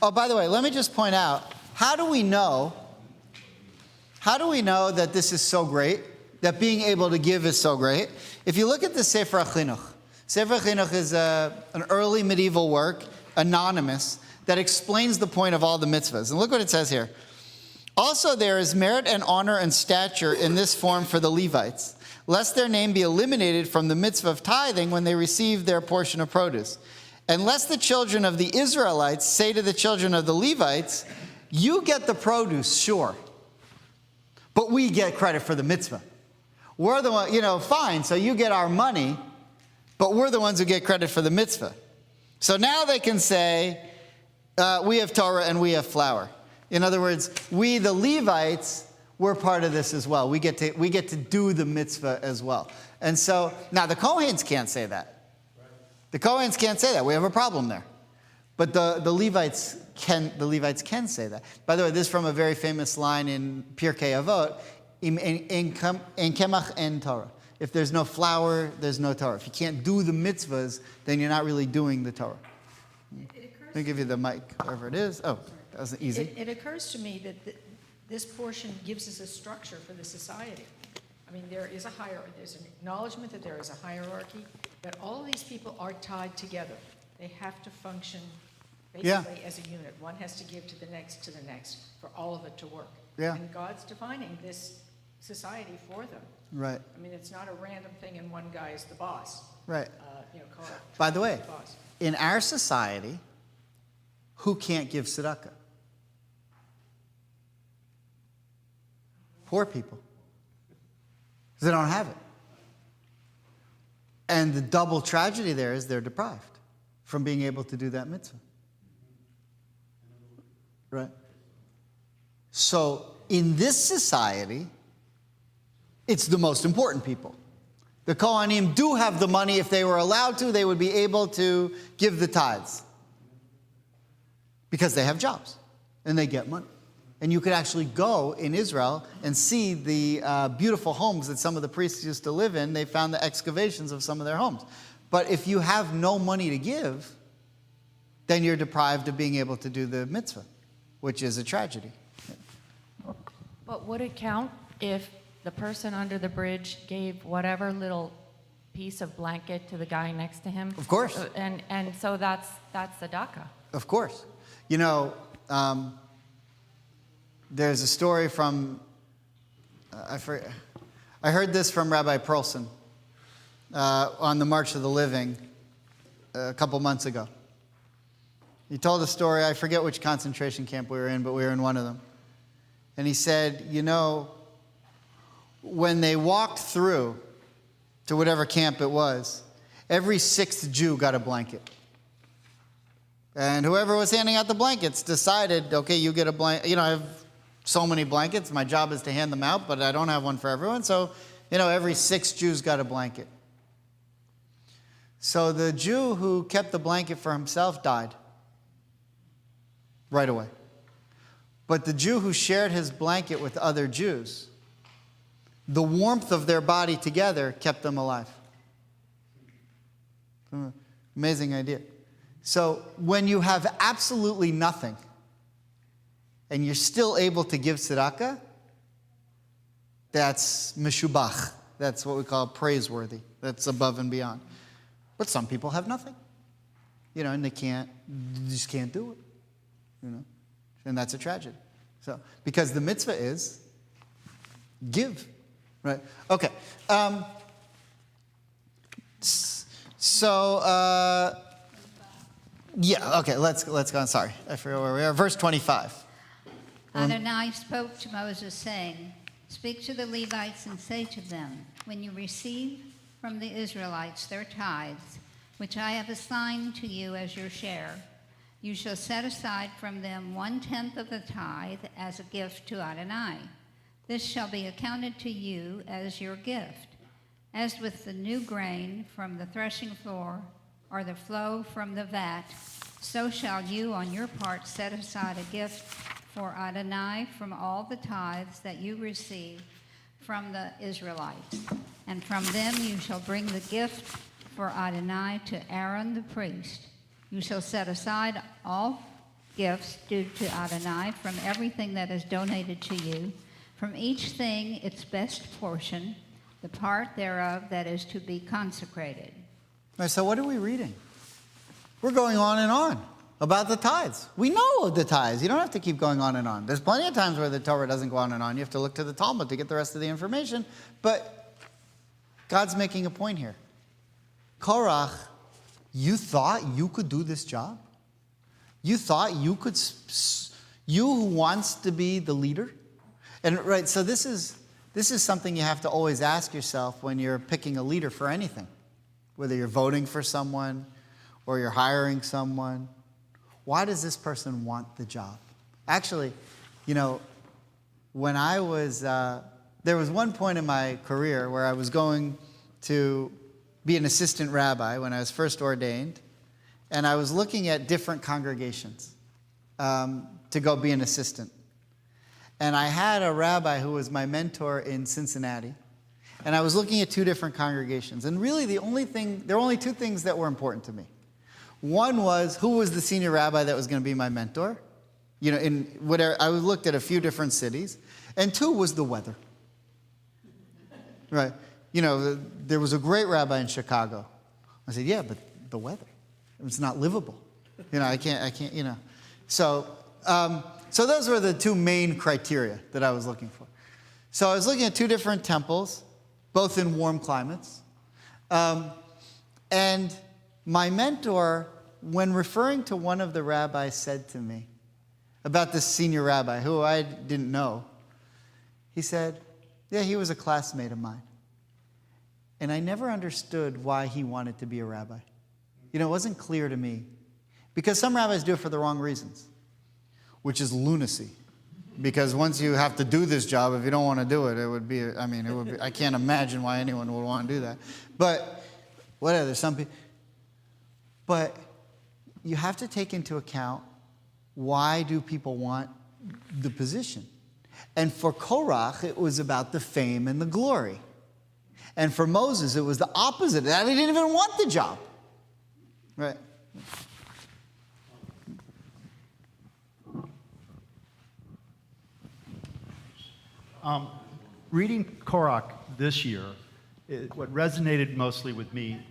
Oh, by the way, let me just point out, how do we know that this is so great, that being able to give is so great? If you look at the Sefer HaChinuch, Sefer HaChinuch is an early medieval work, anonymous, that explains the point of all the mitzvahs. And look what it says here. Also there is merit and honor and stature in this form for the Levites, lest their name be eliminated from the mitzvah of tithing when they receive their portion of produce. And lest the children of the Israelites say to the children of the Levites, you get the produce, sure, but we get credit for the mitzvah. We're the one, fine, so you get our money, but we're the ones who get credit for the mitzvah. So now they can say, we have Torah and we have flour. In other words, we, the Levites, we're part of this as well. We get to do the mitzvah as well. And so, now the Kohens can't say that. The Kohens can't say that. We have a problem there. But the Levites can say that. By the way, this is from a very famous line in Pirkei Avot, in Kemach en Torah. If there's no flour, there's no Torah. If you can't do the mitzvahs, then you're not really doing the Torah. Let me give you the mic, wherever it is. Oh, that was easy. It occurs to me that this portion gives us a structure for the society. I mean, there's an acknowledgement that there is a hierarchy, that all of these people are tied together. They have to function basically as a unit. One has to give to the next for all of it to work. Yeah. And God's defining this society for them. Right. I mean, it's not a random thing and one guy is the boss. Right. Called By the way, boss. in our society, who can't give tzedakah? Poor people. Because they don't have it. And the double tragedy there is they're deprived from being able to do that mitzvah. Right? So, in this society, it's the most important people. The Kohanim do have the money. If they were allowed to, they would be able to give the tithes. Because they have jobs. And they get money. And you could actually go in Israel and see the beautiful homes that some of the priests used to live in. They found the excavations of some of their homes. But if you have no money to give, then you're deprived of being able to do the mitzvah, which is a tragedy. But would it count if the person under the bridge gave whatever little piece of blanket to the guy next to him? Of course. And so that's tzedakah. Of course. There's a story from, I heard this from Rabbi Perlson on the March of the Living a couple months ago. He told a story, I forget which concentration camp we were in, but we were in one of them. And he said, when they walked through to whatever camp it was, every sixth Jew got a blanket. And whoever was handing out the blankets decided, okay, you get a blanket. I have so many blankets. My job is to hand them out, but I don't have one for everyone. So, every 6 Jews got a blanket. So the Jew who kept the blanket for himself died right away. But the Jew who shared his blanket with other Jews, the warmth of their body together kept them alive. Amazing idea. So when you have absolutely nothing, and you're still able to give tzedakah, that's meshubach. That's what we call praiseworthy. That's above and beyond. But some people have nothing, and they just can't do it, and that's a tragedy. So, because the mitzvah is give, right? Okay. Let's go on. Sorry, I forgot where we are. Verse 25. Adonai spoke to Moses, saying, "Speak to the Levites and say to them, when you receive from the Israelites their tithes, which I have assigned to you as your share, You shall set aside from them 1/10 of the tithe as a gift to Adonai. This shall be accounted to you as your gift. As with the new grain from the threshing floor, or the flow from the vat, so shall you on your part set aside a gift for Adonai from all the tithes that you receive from the Israelites. And from them you shall bring the gift for Adonai to Aaron the priest. You shall set aside all gifts due to Adonai from everything that is donated to you, from each thing its best portion, the part thereof that is to be consecrated. All right, so what are we reading? We're going on and on about the tithes. We know the tithes. You don't have to keep going on and on. There's plenty of times where the Torah doesn't go on and on. You have to look to the Talmud to get the rest of the information. But God's making a point here. Korach, you thought you could do this job? You thought you could, you who wants to be the leader? And right, so this is something you have to always ask yourself when you're picking a leader for anything. Whether you're voting for someone or you're hiring someone. Why does this person want the job? Actually, you know, when I was, there was one point in my career where I was going to be an assistant rabbi when I was first ordained, and I was looking at different congregations to go be an assistant. And I had a rabbi who was my mentor in Cincinnati, and I was looking at two different congregations. And really there were only two things that were important to me. One was who was the senior rabbi that was going to be my mentor. You know, in whatever, I looked at a few different cities. And two was the weather. Right. You know, there was a great rabbi in Chicago. I said, yeah, but the weather, it's not livable. You know, I can't, you know. So those were the two main criteria that I was looking for. So I was looking at two different temples, both in warm climates. And my mentor, when referring to one of the rabbis, said to me about this senior rabbi, who I didn't know, he said, yeah, he was a classmate of mine. And I never understood why he wanted to be a rabbi. You know, it wasn't clear to me. Because some rabbis do it for the wrong reasons, which is lunacy. Because once you have to do this job, if you don't want to do it, it would be, I can't imagine why anyone would want to do that. But, whatever, there's some people. But you have to take into account, why do people want the position? And for Korach, it was about the fame and the glory. And for Moses, it was the opposite. He didn't even want the job. Right? Reading Korach this year, what resonated mostly with me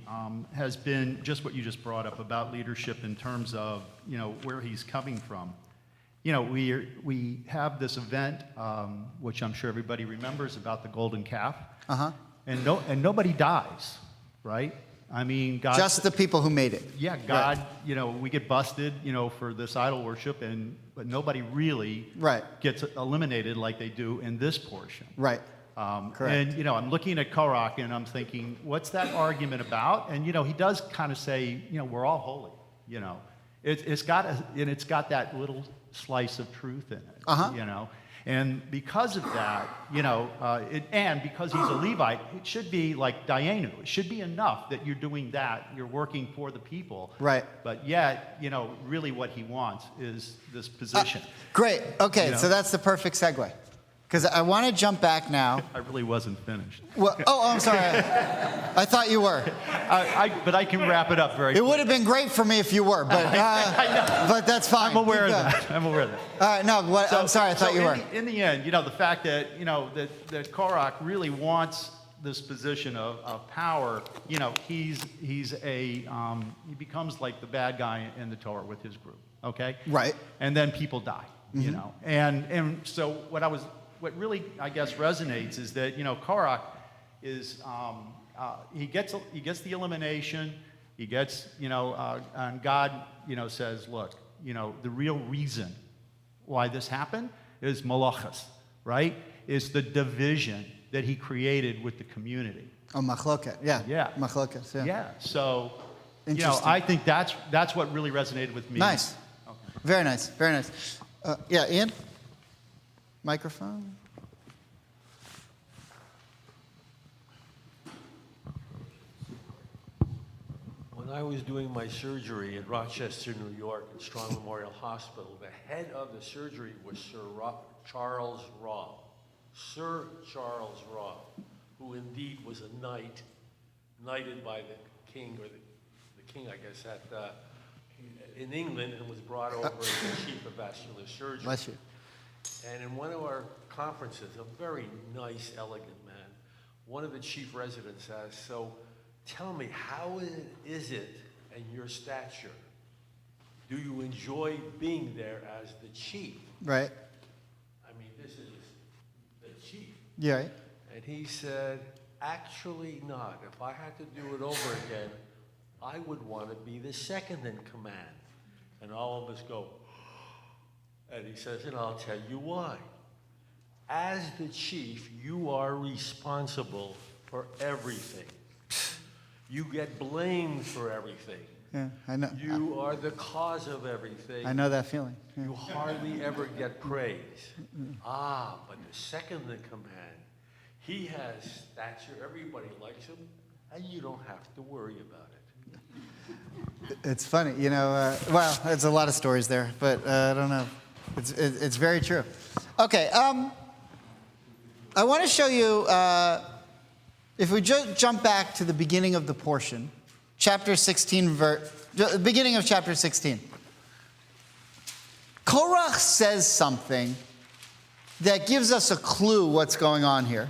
has been just what you just brought up about leadership in terms of, you know, where he's coming from. You know, we have this event, which I'm sure everybody remembers, about the golden calf. Uh-huh. And nobody dies, right? I mean, God... Just the people who made it. Yeah, God, right. You know, we get busted, you know, for this idol worship, but nobody really gets eliminated like they do in this portion. Right. Correct. And, you know, I'm looking at Korach and I'm thinking, what's that argument about? And, you know, he does kind of say, you know, we're all holy, you know. It's got that little slice of truth in it, you know. And because of that, you know, and because he's a Levite, it should be like Dayenu. It should be enough that you're doing that, you're working for the people. Right. But yet, you know, really what he wants is this position. Great. Okay, you know? So that's the perfect segue. Because I want to jump back now. I really wasn't finished. Well, I'm sorry. I thought you were. But I can wrap it up very quickly. It would have been great for me if you were, but but that's fine. I'm aware of that. I'm aware of that. All right, no, I'm sorry, I thought you were. In the end, you know, the fact that, you know, that Korach really wants this position of power, you know, he becomes like the bad guy in the Torah with his group, okay? Right. And then people die, you know. And so what really, I guess, resonates is that, you know, Korach is, he gets the elimination, he gets, you know, and God, you know, says, look, you know, the real reason why this happened is malachas, right? Is the division that he created with the community. Oh, machloket, yeah. Yeah. Machloket, yeah. Yeah, so, you know, I think that's what really resonated with me. Nice. Very nice, very nice. Yeah, Ian? Microphone? When I was doing my surgery in Rochester, New York, at Strong Memorial Hospital, the head of the surgery was Charles Raw. Sir Charles Raw, who indeed was a knight, knighted by the king, or the king, I guess, in England, and was brought over as the chief of vascular surgery. Bless you. And in one of our conferences, a very nice, elegant man, one of the chief residents asked, so tell me, how is it in your stature? Do you enjoy being there as the chief? Right. I mean, this is the chief. Yeah, right. And he said, actually not. If I had to do it over again, I would want to be the second in command. And all of us go, and he says, and I'll tell you why. As the chief, you are responsible for everything. You get blamed for everything. Yeah, I know. You are the cause of everything. I know that feeling. Yeah. You hardly ever get praise. But the second in command, he has stature, everybody likes him, and you don't have to worry about it. It's funny, you know, well, there's a lot of stories there, but I don't know. It's very true. Okay, I want to show you, if we just jump back to the beginning of the portion, chapter 16, beginning of chapter 16. Korach says something that gives us a clue what's going on here.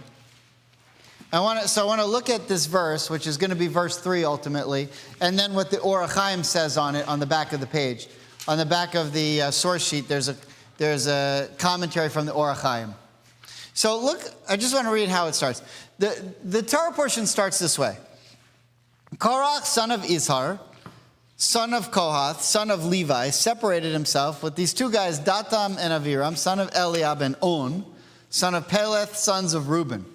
I want to look at this verse, which is going to be verse 3 ultimately, and then what the Or HaChaim says on it on the back of the page. On the back of the source sheet, there's a commentary from the Or HaChaim. So look, I just want to read how it starts. The Torah portion starts this way. Korach, son of Izhar, son of Kohath, son of Levi, separated himself with these two guys, Datam and Aviram, son of Eliab and On, son of Peleth, sons of Reuben.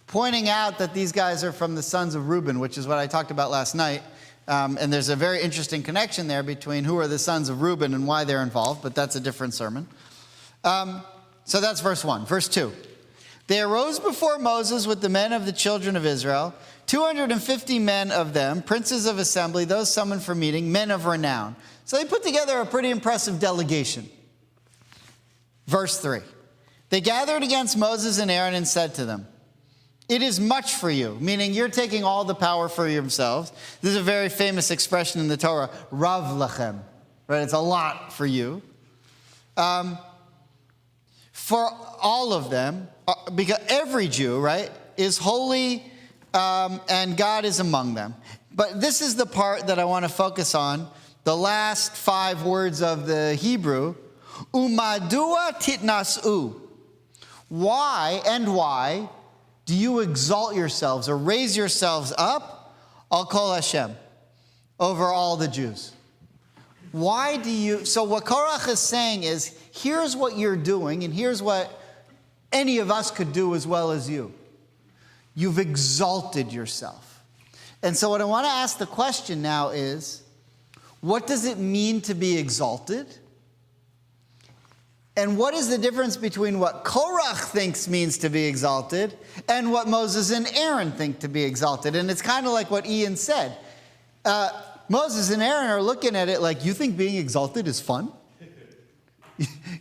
Pointing out that these guys are from the sons of Reuben, which is what I talked about last night. And there's a very interesting connection there between who are the sons of Reuben and why they're involved, but that's a different sermon. So that's verse 1. Verse 2. They arose before Moses with the men of the children of Israel, 250 men of them, princes of assembly, those summoned for meeting, men of renown. So they put together a pretty impressive delegation. Verse 3. They gathered against Moses and Aaron and said to them, it is much for you, meaning you're taking all the power for yourselves. This is a very famous expression in the Torah, Rav Lachem, right? It's a lot for you. For all of them, because every Jew, right, is holy and God is among them. But this is the part that I want to focus on, the last 5 words of the Hebrew, Umadua titnasu. Why do you exalt yourselves or raise yourselves up, Al Kol Hashem, over all the Jews? Why do you, so what Korach is saying is, here's what you're doing, and here's what any of us could do as well as you. You've exalted yourself. And so what I want to ask the question now is, what does it mean to be exalted? And what is the difference between what Korach thinks means to be exalted and what Moses and Aaron think to be exalted? And it's kind of like what Ian said. Moses and Aaron are looking at it like, you think being exalted is fun?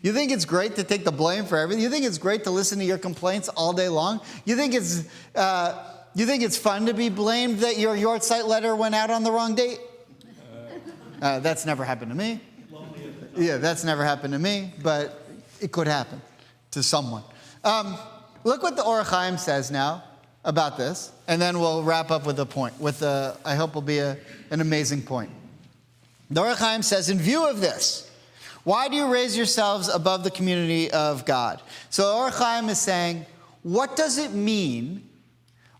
You think it's great to take the blame for everything? You think it's great to listen to your complaints all day long? You think it's fun to be blamed that your Yortzeit letter went out on the wrong date? That's never happened to me. Yeah, that's never happened to me, but it could happen to someone. Look what the Or HaChaim says now about this, and then we'll wrap up with a point, I hope will be an amazing point. The Or HaChaim says, in view of this, why do you raise yourselves above the community of God? So Or HaChaim is saying, what does it mean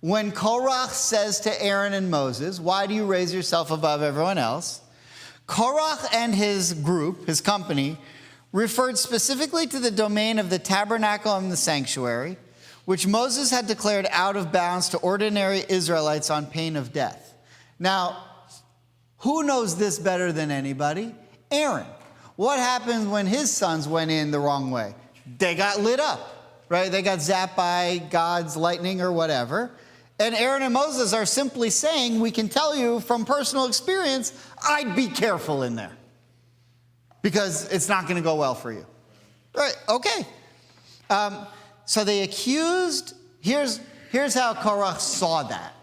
when Korach says to Aaron and Moses, why do you raise yourself above everyone else? Korach and his group, his company, referred specifically to the domain of the tabernacle and the sanctuary, which Moses had declared out of bounds to ordinary Israelites on pain of death. Now, who knows this better than anybody? Aaron. What happened when his sons went in the wrong way? They got lit up, right? They got zapped by God's lightning or whatever. And Aaron and Moses are simply saying, we can tell you from personal experience, I'd be careful in there, because it's not going to go well for you. Right, okay. So they accused, here's how Korach saw that.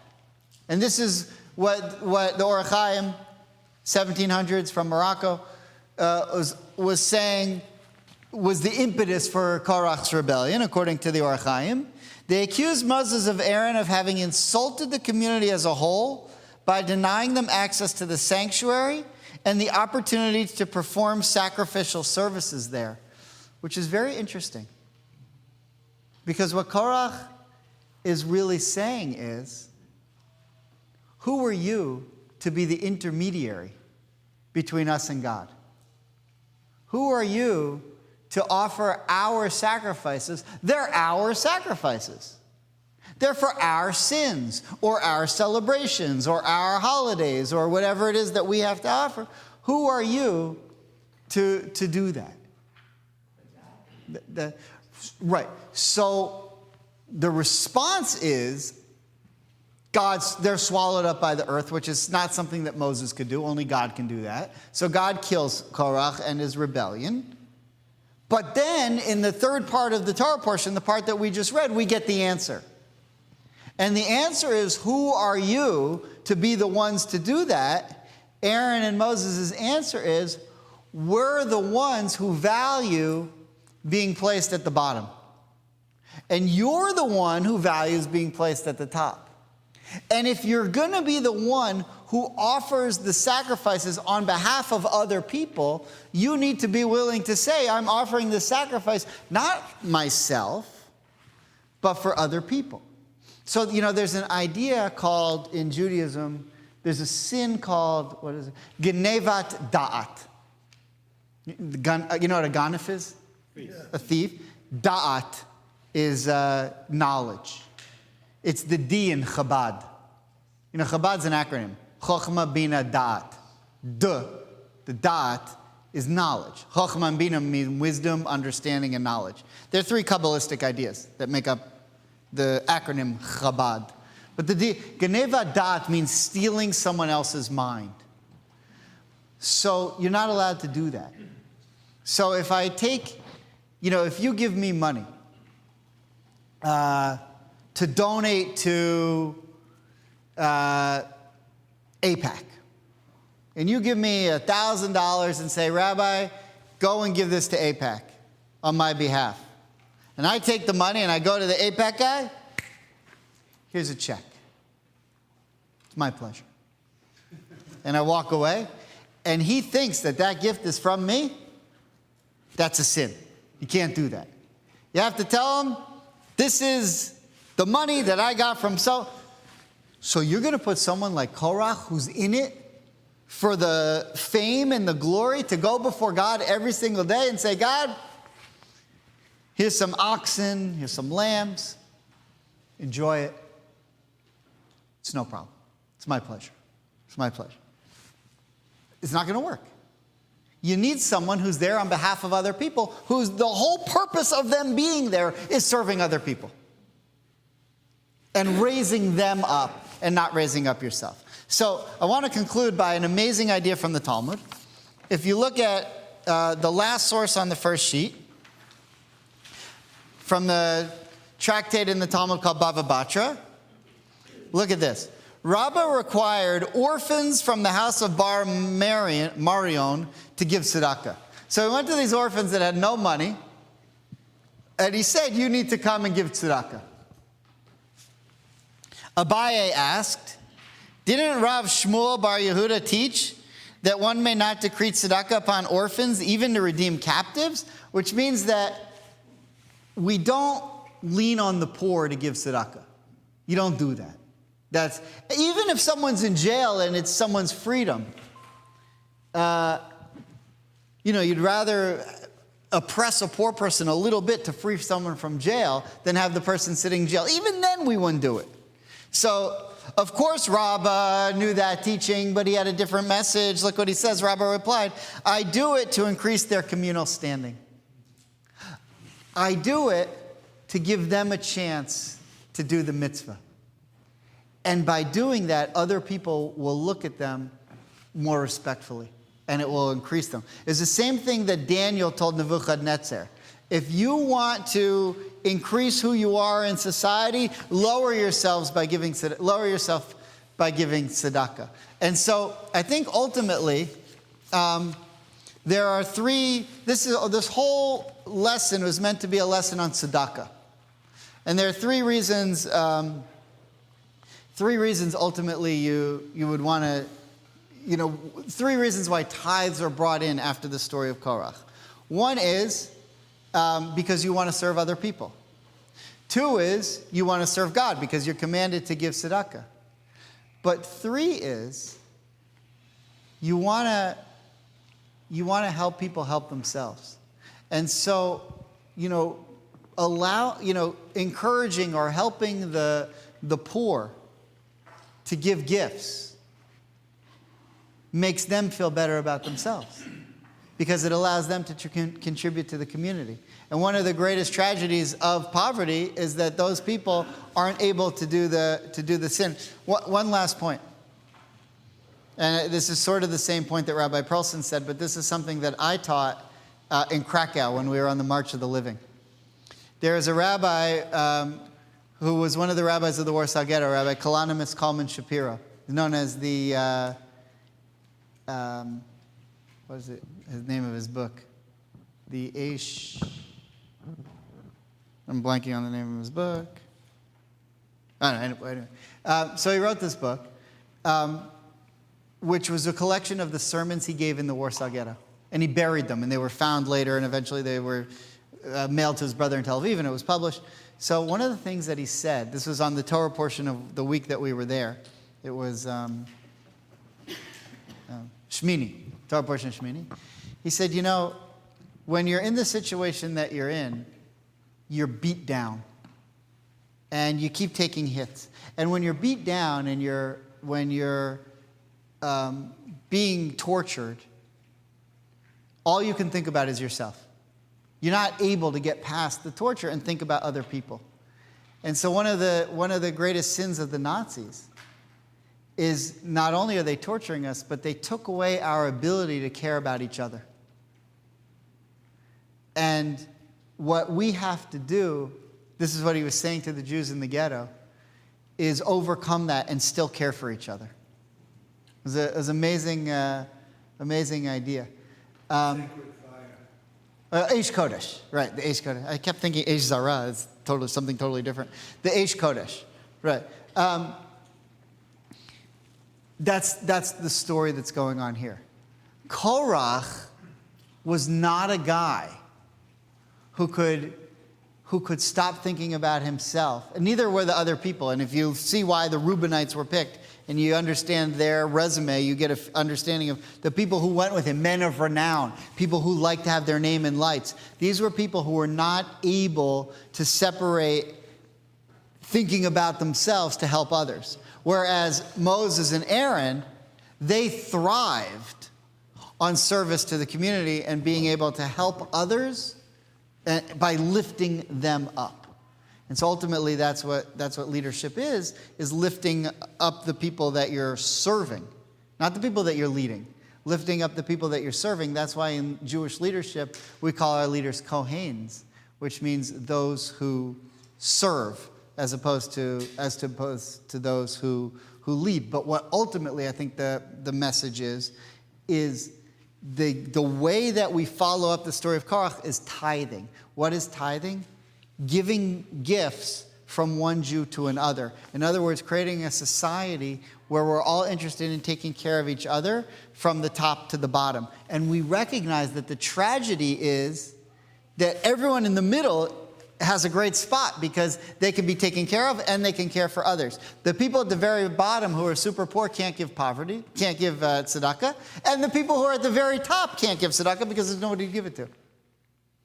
And this is what the Or HaChaim, 1700s from Morocco, was saying was the impetus for Korach's rebellion, according to the Or HaChaim. They accused Moses of Aaron of having insulted the community as a whole by denying them access to the sanctuary and the opportunity to perform sacrificial services there, which is very interesting. Because what Korach is really saying is, who are you to be the intermediary between us and God? Who are you to offer our sacrifices? They're our sacrifices. They're for our sins, or our celebrations, or our holidays, or whatever it is that we have to offer. Who are you to do that? Right. So the response is, they're swallowed up by the earth, which is not something that Moses could do. Only God can do that. So God kills Korach and his rebellion. But then in the third part of the Torah portion, the part that we just read, we get the answer. And the answer is, who are you to be the ones to do that? Aaron and Moses' answer is, we're the ones who value being placed at the bottom. And you're the one who values being placed at the top. And if you're going to be the one who offers the sacrifices on behalf of other people, you need to be willing to say, I'm offering this sacrifice, not myself, but for other people. So, there's an idea called, in Judaism, there's a sin called, what is it? Genevat da'at. You know what a ganef is? A thief. Da'at is knowledge. It's the D in Chabad. Chabad's an acronym. Chokhmah, Bina, Da'at. The Da'at is knowledge. Chokhmah and Bina mean wisdom, understanding, and knowledge. There are three Kabbalistic ideas that make up the acronym Chabad. But the Geneva Da'at means stealing someone else's mind. So you're not allowed to do that. So if I take, if you give me money to donate to AIPAC, and you give me $1,000 and say, Rabbi, go and give this to AIPAC on my behalf. And I take the money and I go to the AIPAC guy, here's a check. It's my pleasure. And I walk away, and he thinks that gift is from me. That's a sin. You can't do that. You have to tell him, this is the money that I got from So you're going to put someone like Korach, who's in it for the fame and the glory, to go before God every single day and say, God, here's some oxen, here's some lambs. Enjoy it. It's no problem. It's my pleasure. It's my pleasure. It's not going to work. You need someone who's there on behalf of other people, whose the whole purpose of them being there is serving other people and raising them up and not raising up yourself. So I want to conclude by an amazing idea from the Talmud. If you look at the last source on the first sheet, from the tractate in the Talmud called Bava Batra, look at this. Rabbah required orphans from the house of Bar Marion to give tzedakah. So he went to these orphans that had no money, and he said, you need to come and give tzedakah. Abaye asked, didn't Rav Shmuel Bar Yehuda teach that one may not decree tzedakah upon orphans, even to redeem captives? Which means that we don't lean on the poor to give tzedakah. You don't do that. That's, even if someone's in jail and it's someone's freedom, you'd rather oppress a poor person a little bit to free someone from jail than have the person sitting in jail. Even then we wouldn't do it. So of course, Rabbah knew that teaching, but he had a different message. Look what he says. Rabbah replied, I do it to increase their communal standing. I do it to give them a chance to do the mitzvah. And by doing that, other people will look at them more respectfully, and it will increase them. It's the same thing that Daniel told Nebuchadnezzar. If you want to increase who you are in society, lower yourself by giving tzedakah. And so I think ultimately there are three. This whole lesson was meant to be a lesson on tzedakah, and there are three reasons. Three reasons ultimately you would want to. Three reasons why tithes are brought in after the story of Korach. One is because you want to serve other people. Two is you want to serve God because you're commanded to give tzedakah. But three is you want to help people help themselves. And so, encouraging or helping the poor to give gifts makes them feel better about themselves because it allows them to contribute to the community. And one of the greatest tragedies of poverty is that those people aren't able to do the sin. One last point. And this is sort of the same point that Rabbi Perlson said, but this is something that I taught in Krakow when we were on the March of the Living. There is a rabbi who was one of the rabbis of the Warsaw Ghetto, Rabbi Kalanimus Kalman Shapiro, known as the, what is it, his name of his book? The Aish, I'm blanking on the name of his book. I don't know, anyway. So he wrote this book, which was a collection of the sermons he gave in the Warsaw Ghetto. And he buried them, and they were found later, and eventually they were mailed to his brother in Tel Aviv, and it was published. So one of the things that he said, this was on the Torah portion of the week that we were there. It was Shmini, Torah portion of Shmini. He said, when you're in the situation that you're in, you're beat down. And you keep taking hits. And when you're beat down and when you're being tortured, all you can think about is yourself. You're not able to get past the torture and think about other people. And so one of the greatest sins of the Nazis is not only are they torturing us, but they took away our ability to care about each other. And what we have to do, this is what he was saying to the Jews in the ghetto, is overcome that and still care for each other. It was an amazing idea. Eish Kodesh, right, the Eish Kodesh. I kept thinking Eish Zara is something totally different. The Eish Kodesh, right. That's the story that's going on here. Korach was not a guy who could stop thinking about himself, and neither were the other people. And if you see why the Reubenites were picked, and you understand their resume, you get an understanding of the people who went with him, men of renown, people who liked to have their name in lights. These were people who were not able to separate thinking about themselves to help others. Whereas Moses and Aaron, they thrived on service to the community and being able to help others by lifting them up. And so ultimately that's what leadership is lifting up the people that you're serving, not the people that you're leading. Lifting up the people that you're serving. That's why in Jewish leadership we call our leaders Kohanes, which means those who serve as opposed to those who lead. But what ultimately I think the message is the way that we follow up the story of Korach is tithing. What is tithing? Giving gifts from one Jew to another. In other words, creating a society where we're all interested in taking care of each other from the top to the bottom. And we recognize that the tragedy is that everyone in the middle has a great spot because they can be taken care of and they can care for others. The people at the very bottom who are super poor can't give tzedakah, and the people who are at the very top can't give tzedakah because there's nobody to give it to.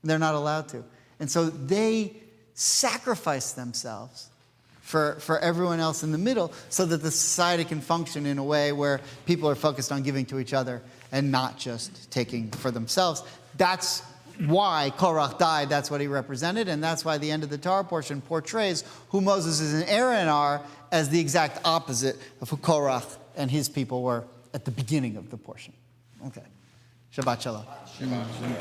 They're not allowed to. And so they sacrifice themselves for everyone else in the middle so that the society can function in a way where people are focused on giving to each other and not just taking for themselves. That's why Korach died, that's what he represented, and that's why the end of the Torah portion portrays who Moses and Aaron are as the exact opposite of who Korach and his people were at the beginning of the portion. Okay. Shabbat Shalom. Shabbat Shalom.